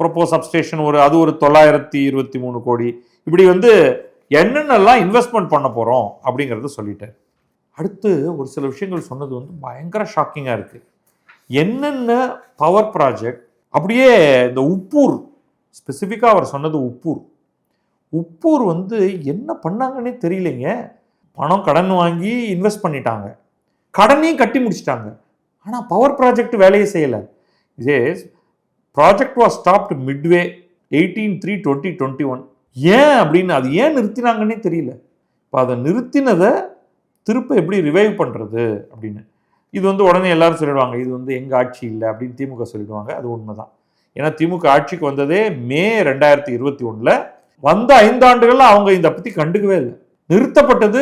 ப்ரொப்போஸ் சப்ஸ்டேஷன் அது ஒரு 923 கோடி. இப்படி வந்து என்னென்னலாம் இன்வெஸ்ட்மெண்ட் பண்ண போகிறோம் அப்படிங்கிறத சொல்லிட்டார். அடுத்து ஒரு சில விஷயங்கள் சொன்னது வந்து பயங்கர ஷாக்கிங்காக இருக்குது. என்னென்ன பவர் ப்ராஜெக்ட், அப்படியே இந்த உப்பூர் ஸ்பெசிஃபிக்காக அவர் சொன்னது உப்பூர் வந்து என்ன பண்ணாங்கன்னே தெரியலைங்க. பணம் கடன் வாங்கி இன்வெஸ்ட் பண்ணிட்டாங்க, கடனையும் கட்டி முடிச்சிட்டாங்க. ஆனால் பவர் ப்ராஜெக்ட் வேலையை செய்யலை. இதே ப்ராஜெக்ட் வாஸ் ஸ்டாப்டு மிட்வே 18/3/2021. ஏன் அப்படின்னு, அது ஏன் நிறுத்தினாங்கன்னே தெரியல. இப்போ அதை நிறுத்தினதை திருப்ப எப்படி ரிவைவ் பண்ணுறது அப்படின்னு. இது வந்து உடனே எல்லாரும் சொல்லிடுவாங்க, இது வந்து எங்கள் ஆட்சி இல்லை அப்படின்னு திமுக சொல்லிடுவாங்க. அது உண்மைதான். ஏன்னா திமுக ஆட்சிக்கு வந்ததே மே 2021. வந்த 5 ஆண்டுகளில் அவங்க இதை பற்றி கண்டுக்கவே இல்லை. நிறுத்தப்பட்டது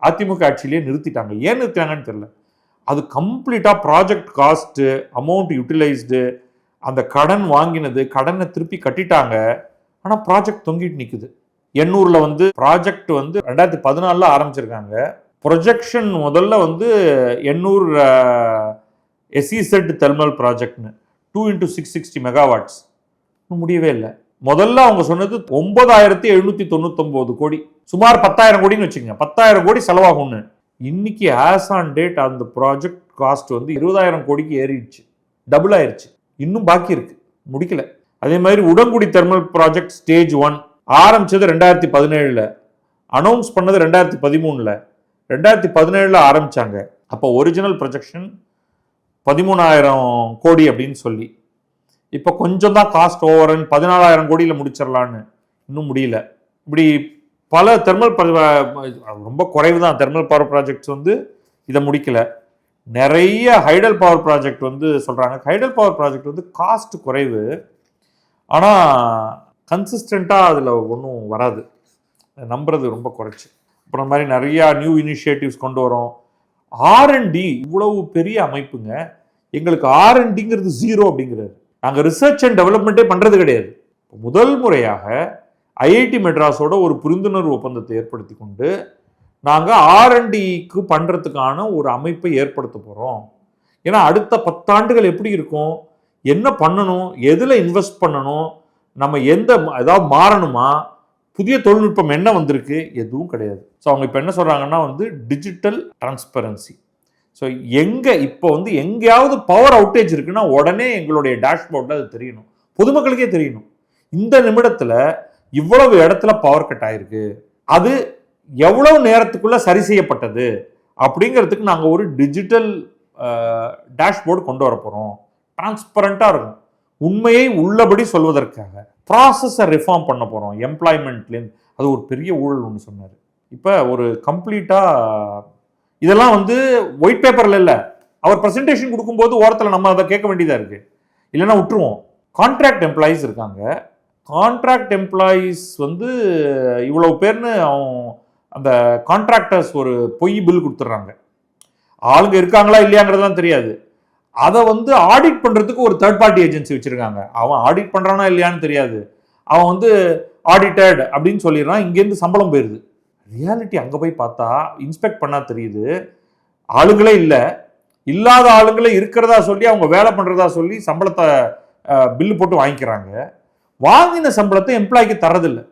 அதிமுக ஆட்சியிலேயே நிறுத்திட்டாங்க. ஏன் நிறுத்தினாங்கன்னு தெரியல. அது கம்ப்ளீட்டாக ப்ராஜெக்ட் காஸ்ட்டு, அமௌண்ட் யூட்டிலைஸ்டு, அந்த கடன் வாங்கினது, கடனை திருப்பி கட்டிட்டாங்க. ஆனால் ப்ராஜெக்ட் தொங்கிட்டு நிற்குது. எண்ணூரில் வந்து ப்ராஜெக்ட் வந்து 2014 ஆரம்பிச்சிருக்காங்க. ப்ரொஜெக்ஷன் முதல்ல வந்து எண்ணூர் எஸ்இசெட் தெர்மல் ப்ராஜெக்ட்னு 2x660 மெகாவாட்ஸ் முடியவே இல்லை. முதல்ல அவங்க சொன்னது 9,799 கோடி, சுமார் 10,000 கோடின்னு வச்சுக்கோங்க. 10,000 கோடி செலவாகும்னு. இன்னைக்கு ஆஸ் ஆன் டேட் அந்த ப்ராஜெக்ட் காஸ்ட் வந்து 20,000 கோடிக்கு ஏறிடுச்சு, டபுள் ஆயிடுச்சு. இன்னும் பாக்கி இருக்கு, முடிக்கல. அதே மாதிரி உடங்குடி தெர்மல் ப்ராஜெக்ட் ஸ்டேஜ் 1 ஆரம்பிச்சது 2017, அனௌன்ஸ் பண்ணது 2013. 2017 ஆரம்பிச்சாங்க. அப்போ ஒரிஜினல் ப்ரொஜெக்ஷன் 13,000 கோடி அப்படின்னு சொல்லி, இப்போ கொஞ்சம் தான் காஸ்ட் ஓவரன் 14,000 கோடியில் முடிச்சிடலான்னு, இன்னும் முடியல. இப்படி பல தெர்மல் ரொம்ப குறைவு தான் தெர்மல் பவர் ப்ராஜெக்ட்ஸ் வந்து இதை முடிக்கல. நிறைய ஹைடல் பவர் ப்ராஜெக்ட் வந்து சொல்கிறாங்க. ஹைடல் பவர் ப்ராஜெக்ட் வந்து காஸ்ட் குறைவு, ஆனால் கன்சிஸ்டண்ட்டாக அதில் ஒன்றும் வராது, நம்புறது ரொம்ப குறைச்சி. அப்புறம் மாதிரி நிறையா நியூ இனிஷியேட்டிவ்ஸ் கொண்டு வரோம். R&D இவ்வளவு பெரிய அமைப்புங்க, எங்களுக்கு R&Dங்கிறது 0 அப்படிங்கிறாரு. நாங்கள் ரிசர்ச் அண்ட் டெவலப்மெண்ட்டே பண்ணுறது கிடையாது. முதல் முறையாக ஐஐடி மெட்ராஸோட ஒரு புரிந்துணர்வு ஒப்பந்தத்தை ஏற்படுத்தி கொண்டு நாங்கள் R&Dக்கு பண்ணுறதுக்கான ஒரு அமைப்பை ஏற்படுத்த போகிறோம். ஏன்னா அடுத்த 10 ஆண்டுகள் எப்படி இருக்கும், என்ன பண்ணணும், எதில் இன்வெஸ்ட் பண்ணணும், நம்ம ஏதாவது மாறணுமா, புதிய தொழில்நுட்பம் என்ன வந்திருக்கு, எதுவும் கிடையாது. ஸோ அவங்க இப்போ என்ன சொல்கிறாங்கன்னா வந்து டிஜிட்டல் டிரான்ஸ்பரன்சி. ஸோ இப்போ வந்து எங்கேயாவது பவர் அவுட்டேஜ் இருக்குன்னா உடனே எங்களுடைய டேஷ்போர்டில் அது தெரியணும், பொதுமக்களுக்கே தெரியணும். இந்த நிமிடத்துல இவ்வளவு இடத்துல பவர் கட் ஆயிருக்கு, அது எவ்வளவு நேரத்துக்குள்ள சரி செய்யப்பட்டது அப்படிங்கிறதுக்கு நாங்க ஒரு டிஜிட்டல் டேஷ்போர்டு கொண்டு வர போறோம். டிரான்ஸ்பரண்டா இருக்கும். உண்மையை உள்ளபடி சொல்வதற்காக ப்ராசஸை ரிஃபார்ம் பண்ண போறோம். எம்ப்ளாய்மெண்ட்லேருந்து அது ஒரு பெரிய ஊழல் ஒன்று சொன்னார். இப்போ ஒரு கம்ப்ளீட்டா இதெல்லாம் வந்து ஒயிட் பேப்பர்ல இல்லை, அவர் பிரசன்டேஷன் கொடுக்கும்போது ஓரத்தில் நம்ம அதை கேட்க வேண்டியதா இருக்கு, இல்லைன்னா விட்டுருவோம். கான்ட்ராக்ட் எம்ப்ளாயீஸ் இருக்காங்க. கான்ட்ராக்ட் எம்ப்ளாயீஸ் வந்து இவ்வளவு பேர்னு அந்த கான்ட்ராக்டர்ஸ் ஒரு பொய் பில் கொடுத்துட்றாங்க. ஆளுங்க இருக்காங்களா இல்லையாங்கிறதுலாம் தெரியாது. அதை வந்து ஆடிட் பண்றதுக்கு ஒரு தேர்ட் பார்ட்டி ஏஜென்சி வச்சிருக்காங்க. அவன் ஆடிட் பண்றானா இல்லையான்னு தெரியாது. அவன் வந்து ஆடிட்டட் அப்படின்னு சொல்லிடுறான், இங்கேருந்து சம்பளம் போயிருது. ரியாலிட்டி அங்கே போய் பார்த்தா இன்ஸ்பெக்ட் பண்ணா தெரியுது, ஆளுங்களே இல்லை. இல்லாத ஆளுங்களே இருக்கிறதா சொல்லி அவங்க வேலை பண்றதா சொல்லி சம்பளத்தை பில்லு போட்டு வாங்கிக்கிறாங்க. வாங்கின சம்பளத்தை எம்ப்ளாய்க்கு தரதில்லை.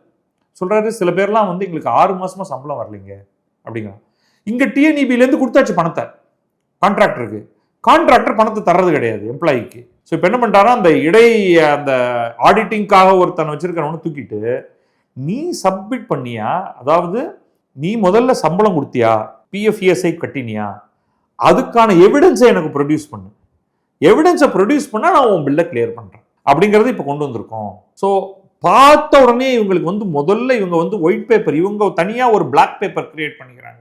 சொல்றாரு, சில பேர்லாம் வந்து எங்களுக்கு 6 மாசமா சம்பளம் வரலைங்க அப்படிங்கிறான். இங்க டிஎன்இபிலேருந்து கொடுத்தாச்சு பணத்தை கான்ட்ராக்டருக்கு, கான்ட்ராக்டர் பணத்தை தர்றது கிடையாது எம்ப்ளாய்க்கு. ஸோ இப்போ என்ன பண்ணிட்டாரா, அந்த ஆடிட்டிங்காக ஒருத்தனை வச்சிருக்கிறவனு தூக்கிட்டு, நீ சப்மிட் பண்ணியா, அதாவது நீ முதல்ல சம்பளம் கொடுத்தியா, பிஎஃப்இஎஸ்ஐ கட்டினியா, அதுக்கான எவிடன்ஸை எனக்கு ப்ரொடியூஸ் பண்ணு, எவிடன்ஸை ப்ரொடியூஸ் பண்ணால் நான் உன் பில்லை கிளியர் பண்ணுறேன் அப்படிங்கிறது இப்போ கொண்டு வந்திருக்கோம். ஸோ பார்த்த உடனே இவங்களுக்கு வந்து முதல்ல இவங்க வந்து ஒயிட் பேப்பர், இவங்க தனியாக ஒரு பிளாக் பேப்பர் கிரியேட் பண்ணிக்கிறாங்க.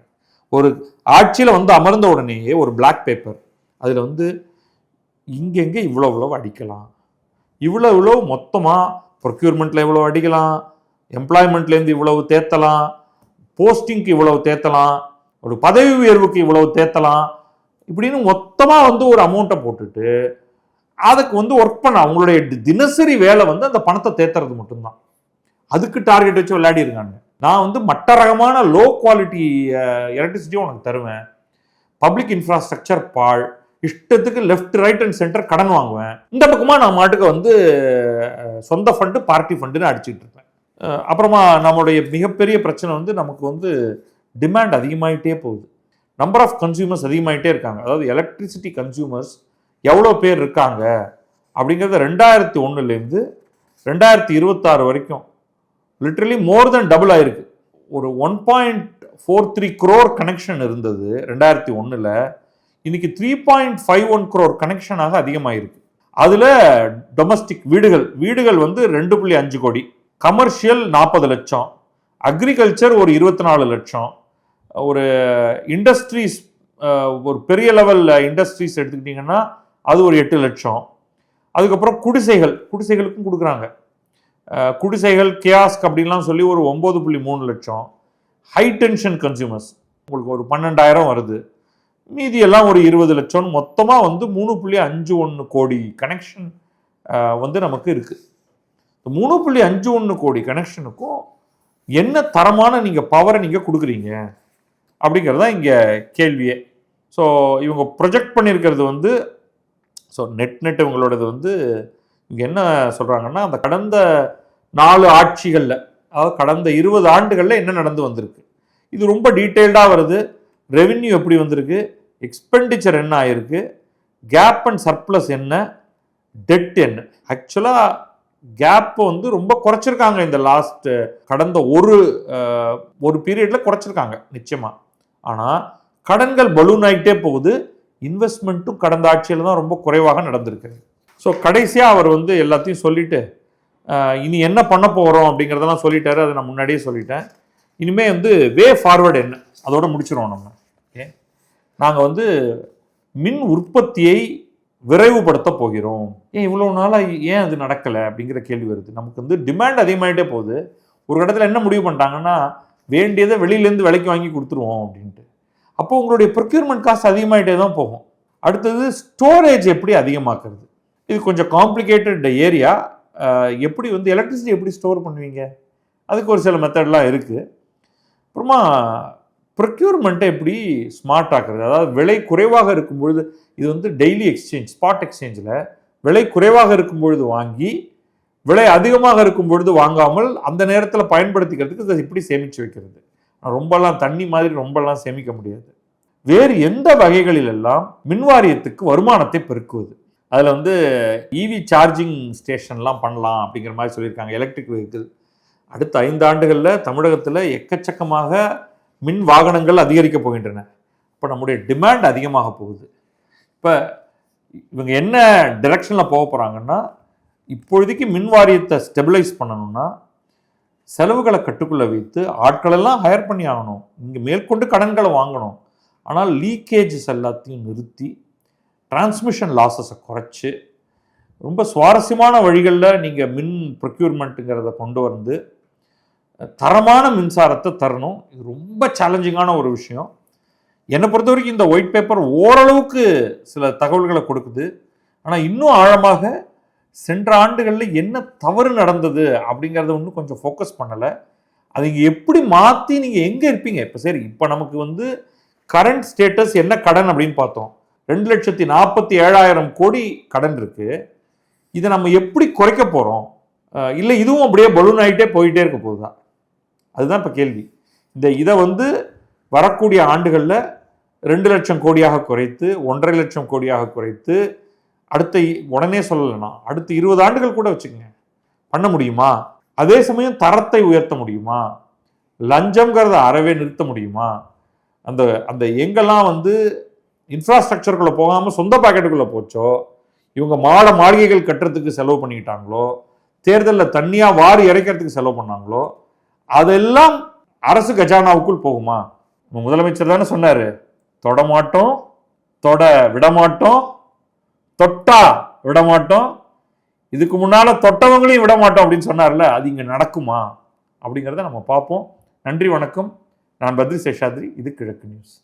ஒரு ஆட்சியில் வந்து அமர்ந்த உடனேயே ஒரு பிளாக் பேப்பர், அதில் வந்து இங்கெங்கே இவ்வளோ அடிக்கலாம், இவ்வளோ மொத்தமாக ப்ரொக்யூர்மெண்ட்டில் இவ்வளோ அடிக்கலாம், எம்ப்ளாய்மெண்ட்லேருந்து இவ்வளவு தேத்தலாம், போஸ்டிங்க்கு இவ்வளவு தேத்தலாம், ஒரு பதவி உயர்வுக்கு இவ்வளவு தேத்தலாம், இப்படின்னு மொத்தமாக வந்து ஒரு அமௌண்ட்டை போட்டுட்டு அதுக்கு வந்து ஒர்க் பண்ண அவங்களுடைய தினசரி வேலை வந்து அந்த பணத்தை தேத்துறது மட்டும்தான். அதுக்கு டார்கெட் வச்சு விளையாடி இருக்காங்க. நான் வந்து மட்ட ரகமான லோ குவாலிட்டி எலக்ட்ரிசிட்டியும் உனக்கு தருவேன், பப்ளிக் இன்ஃப்ராஸ்ட்ரக்சர் பால், இஷ்டத்துக்கு லெஃப்ட் ரைட் அண்ட் சென்டர் கடன் வாங்குவேன், இந்த பக்கமாக நான் மாட்டுக்கு வந்து சொந்த ஃபண்டு பார்ட்டி ஃபண்டுன்னு அடிச்சுட்டு இருப்பேன். அப்புறமா நம்மளுடைய மிகப்பெரிய பிரச்சனை வந்து நமக்கு வந்து டிமாண்ட் அதிகமாகிட்டே போகுது, நம்பர் ஆஃப் கன்சியூமர்ஸ் அதிகமாகிட்டே இருக்காங்க. அதாவது எலக்ட்ரிசிட்டி கன்சியூமர்ஸ் எவ்வளோ பேர் இருக்காங்க அப்படிங்கிறத 2001 2026 வரைக்கும் லிட்ரலி மோர் தென் டபுள் ஆயிருக்கு. ஒரு 1.43 crore கனெக்ஷன் இருந்தது 2001, இன்னைக்கு 3.51 crore கனெக்ஷனாக அதிகமாயிருக்கு. அதில் டொமஸ்டிக் வீடுகள் வந்து 2.5 கோடி, கமர்ஷியல் 40 லட்சம், அக்ரிகல்ச்சர் ஒரு 24 லட்சம், ஒரு இண்டஸ்ட்ரீஸ் ஒரு பெரிய லெவல் இண்டஸ்ட்ரீஸ் எடுத்துக்கிட்டிங்கன்னா அது ஒரு 8 லட்சம். அதுக்கப்புறம் குடிசைகளுக்கும் கொடுக்குறாங்க. குடிசைகள் கியாஸ்க் அப்படின்லாம் சொல்லி ஒரு 9.3 லட்சம். ஹை டென்ஷன் கன்சியூமர்ஸ் உங்களுக்கு ஒரு 12,000 வருது, மீதியெல்லாம் ஒரு 20 லட்சம். மொத்தமாக வந்து 3.51 கோடி கனெக்ஷன் வந்து நமக்கு இருக்குது. 3.51 கோடி கனெக்ஷனுக்கும் என்ன தரமான நீங்கள் பவரை நீங்கள் கொடுக்குறீங்க அப்படிங்கிறது தான் இங்கே கேள்வியே. ஸோ இவங்க ப்ரொஜெக்ட் பண்ணியிருக்கிறது வந்து, ஸோ நெட் இவங்களோடது வந்து இங்கே என்ன சொல்கிறாங்கன்னா, அந்த கடந்த 4 ஆட்சிகளில், அதாவது கடந்த 20 ஆண்டுகளில் என்ன நடந்து வந்திருக்கு இது ரொம்ப டீட்டெயில்டாக வருது. ரெவென்யூ எப்படி வந்திருக்கு, எக்ஸ்பெண்டிச்சர் என்ன ஆயிருக்கு, கேப் அண்ட் சர்ப்ளஸ் என்ன, டெட் என்ன. ஆக்சுவலாக கேப்பை வந்து ரொம்ப குறைச்சிருக்காங்க இந்த லாஸ்ட் கடந்த ஒரு பீரியடில் குறைச்சிருக்காங்க நிச்சயமாக. ஆனால் கடன்கள் பலூன் ஆகிட்டே போகுது. இன்வெஸ்ட்மெண்ட்டும் கடந்த ஆட்சியில் தான் ரொம்ப குறைவாக நடந்திருக்கு. ஸோ கடைசியாக அவர் வந்து எல்லாத்தையும் சொல்லிட்டு இனி என்ன பண்ண போகிறோம் அப்படிங்கிறதெல்லாம் சொல்லிட்டாரு. அதை நான் முன்னாடியே சொல்லிட்டேன். இனிமேல் வந்து வே ஃபார்வர்டு என்ன, அதோட முடிச்சிடுவோம் நம்ம. ஓகே, நாங்கள் வந்து மின் உற்பத்தியை விரைவுபடுத்த போகிறோம். இவ்வளோ நாளாக ஏன் அது நடக்கலை அப்படிங்கிற கேள்வி வருது. நமக்கு வந்து டிமாண்ட் அதிகமாகிட்டே போகுது. ஒரு இடத்துல என்ன முடிவு பண்ணிட்டாங்கன்னா, வேண்டியதை வெளியிலேருந்து விலைக்கு வாங்கி கொடுத்துருவோம் அப்படின்ட்டு. அப்போ உங்களுடைய ப்ரொக்யூர்மெண்ட் காஸ்ட் அதிகமாகிட்டே தான் போகும். அடுத்தது ஸ்டோரேஜ் எப்படி அதிகமாக்குறது, இது கொஞ்சம் காம்ப்ளிகேட்டட் ஏரியா. எப்படி வந்து எலக்ட்ரிசிட்டி எப்படி ஸ்டோர் பண்ணுவீங்க, அதுக்கு ஒரு சில மெத்தட்லாம் இருக்குது. அப்புறமா ப்ரொக்யூர்மெண்ட்டை எப்படி ஸ்மார்ட் ஆக்குறது, அதாவது விலை குறைவாக இருக்கும்பொழுது, இது வந்து டெய்லி எக்ஸ்சேஞ்ச் ஸ்பாட் எக்ஸ்சேஞ்சில் விலை குறைவாக இருக்கும் பொழுது வாங்கி விலை அதிகமாக இருக்கும் பொழுது வாங்காமல் அந்த நேரத்தில் பயன்படுத்திக்கிறதுக்கு இதை எப்படி சேமித்து வைக்கிறது. ரொம்பலாம் தண்ணி மாதிரி ரொம்பலாம் சேமிக்க முடியாது. வேறு எந்த வகைகளிலெல்லாம் மின்வாரியத்துக்கு வருமானத்தை பெருக்குவது, அதில் வந்து இவி சார்ஜிங் ஸ்டேஷன்லாம் பண்ணலாம் அப்படிங்கிற மாதிரி சொல்லியிருக்காங்க. எலக்ட்ரிக் வெஹிக்கிள் அடுத்த 5 ஆண்டுகளில் தமிழகத்தில் எக்கச்சக்கமாக மின் வாகனங்கள் அதிகரிக்க போகின்றன. இப்போ நம்முடைய டிமாண்ட் அதிகமாக போகுது. இப்போ இவங்க என்ன டைரக்ஷனில் போக போகிறாங்கன்னா, இப்பொழுதைக்கு மின் வாரியத்தை ஸ்டெபிலைஸ் பண்ணணும்னா செலவுகளை கட்டுக்குள்ளே வைத்து ஆட்களெல்லாம் ஹையர் பண்ணி ஆகணும். இங்கே மேற்கொண்டு கடன்களை வாங்கணும். ஆனால் லீக்கேஜஸ் எல்லாத்தையும் நிறுத்தி டிரான்ஸ்மிஷன் லாஸஸை குறைச்சி ரொம்ப சுவாரஸ்யமான வழிகளில் நீங்கள் மின் ப்ரொக்யூர்மெண்ட்டுங்கிறத கொண்டு வந்து தரமான மின்சாரத்தை தரணும். இது ரொம்ப சேலஞ்சிங்கான ஒரு விஷயம். என்னை பொறுத்த வரைக்கும் இந்த ஒயிட் பேப்பர் ஓரளவுக்கு சில தகவல்களை கொடுக்குது. ஆனால் இன்னும் ஆழமாக சென்ற ஆண்டுகளில் என்ன தவறு நடந்தது அப்படிங்கிறத இன்னும் கொஞ்சம் ஃபோக்கஸ் பண்ணலை. அது இங்கே எப்படி மாற்றி நீங்கள் எங்கே இருப்பீங்க? இப்போ சரி, இப்போ நமக்கு வந்து கரண்ட் ஸ்டேட்டஸ் என்ன கடன் அப்படின்னு பார்த்தோம். 2,47,000 கோடி கடன் இருக்குது. இதை நம்ம எப்படி குறைக்க போகிறோம்? இல்லை இதுவும் அப்படியே பலூன் ஆகிட்டே போயிட்டே இருக்க போகுதா? அதுதான் இப்போ கேள்வி. இதை வந்து வரக்கூடிய ஆண்டுகளில் 2 லட்சம் கோடியாக குறைத்து 1.5 லட்சம் கோடியாக குறைத்து அடுத்த உடனே சொல்லலைன்னா அடுத்த 20 ஆண்டுகள் கூட வச்சுக்கோங்க, பண்ண முடியுமா? அதே சமயம் தரத்தை உயர்த்த முடியுமா? லஞ்சம்ங்கிறத அறவே நிறுத்த முடியுமா? அந்த அந்த எங்கெல்லாம் வந்து இன்ஃப்ராஸ்ட்ரக்சருக்குள்ளே போகாமல் சொந்த பாக்கெட்டுக்குள்ளே போச்சோ, இவங்க மாளிகைகள் கட்டுறதுக்கு செலவு பண்ணிக்கிட்டாங்களோ, தேர்தலில் தண்ணியாக வாரி இறைக்கிறதுக்கு செலவு பண்ணாங்களோ, அதெல்லாம் அரசு கஜானாவுக்குள் போகுமா? முதலமைச்சர் தானே சொன்னார், தொடமாட்டோம், தொட விடமாட்டோம், தொட்டா விடமாட்டோம், இதுக்கு முன்னால தொட்டவங்களையும் விடமாட்டோம் அப்படின்னு சொன்னார்ல. அது இங்கே நடக்குமா அப்படிங்கிறத நம்ம பார்ப்போம். நன்றி, வணக்கம். நான் பத்ரி சேஷாத்ரி. இது கிழக்கு நியூஸ்.